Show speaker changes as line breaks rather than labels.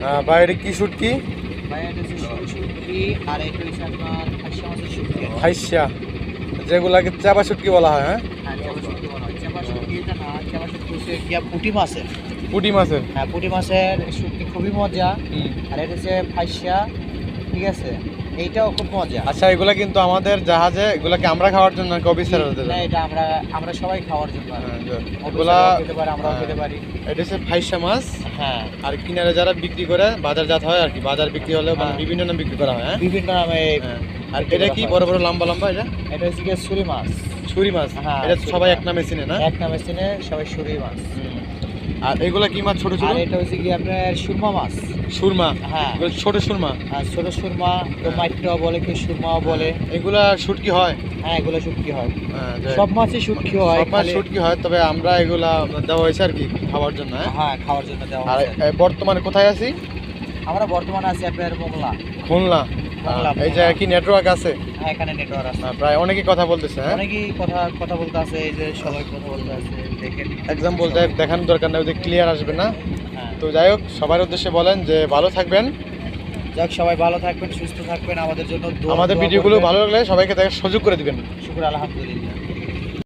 ভাই এটা কি শুটকি?
ভাই এটা হচ্ছে শুটকি আর এটা হচ্ছে আপনার খাসি মাছের শুটকি।
খাইসা, যেগুলাকে চাপা শুটকি বলা হয়। হ্যাঁ,
হ্যাঁ, চাপা শুটকি বলা হয়। চাপা শুটকি এটা না, চাপা শুটকি হচ্ছে গিয়া পুঁটি মাছের।
পুঁটি মাছের।
হ্যাঁ, পুঁটি মাছের শুটকি খুবই মজা।
হুম।
আর এটা হচ্ছে ফাইসা, ঠিক আছে, এইটাও খুব মজা।
আচ্ছা, এগুলা কিন্তু আমাদের জাহাজে, এগুলাকে আমরা খাওয়ার জন্য নাকি অফিসারদের
না,
জন্য?
এটা আমরা সবাই খাওয়ার জন্য আর কি।
এগুলা
অফিসাররাও খেতে পারে, আমরাও খেতে পারি।
এটা হচ্ছে ফাইসা মাছ।
হ্যাঁ,
আর কিনারে যারা বিক্রি করে বাজারজাত হয় আর কি, বাজার বিক্রি হলেও মানে
হ্যাঁ।
বিভিন্ন নামে বিক্রি করা হয়। হ্যাঁ,
বিভিন্ন নামে।
হ্যাঁ। আর এটা কি বড় বড় লম্বা লম্বা? এটা
এটা হচ্ছে গিয়ে ছুরি মাছ।
ছুরি মাছ।
হ্যাঁ,
এটা
ছুরি
সবাই
মাছ।
এক নামে চিনে না?
এক নামে চিনে সবাই ছুরি মাছ।
হুম। আর এগুলা কি মাছ? ছোট ছোট
আর এটা হচ্ছে কি আপনার সুরমা মাছ।
সুরমা।
হ্যাঁ,
এগুলো ছোট সুরমা।
আর ছোট সুরমা, কেউ মাইটটাও বলে, কেউ সুরমাও বলে।
এগুলা শুটকি হয়?
হ্যাঁ, এগুলো শুটকি হয়।
হ্যাঁ,
সব মাছই শুটকি হয়।
সব মাছ
খালি-
শুটকি হয়, তবে আমরা এগুলা দেওয়া হয়েছে আর কি খাওয়ার জন্য। হ্যাঁ।
হ্যাঁ, খাওয়ার জন্য দেওয়া
আর
হয়েছে।
বর্তমানে কোথায় আছি?
আমরা বর্তমানে আছি আপনার মোংলা।
খুলনা।
খুলনা,
এই যে
খুলনা।
কি নেটওয়ার্ক আছে?
হ্যাঁ, এখানে নেটওয়ার্ক আছে।
প্রায় অনেকেই কথা বলতেছে। হ্যাঁ,
অনেকেই কথা বলতে আছে, এই যে সবাই কথা বলতে আছে, দেখেন।
এক্সাম্পল দেখানোর দরকার নেই, ওদের ক্লিয়ার আসবে না।
হ্যাঁ।
তো যাই হোক, সবার উদ্দেশ্যে বলেন যে ভালো থাকবেন।
যাক, সবাই ভালো থাকবেন, সুস্থ থাকবেন, আমাদের জন্য দোয়া
আমাদের ভিডিওগুলো
করবেন।
ভালো লাগলে সবাইকে দেখার সুযোগ করে দিবেন।
শুকর আলহামদুলিল্লাহ।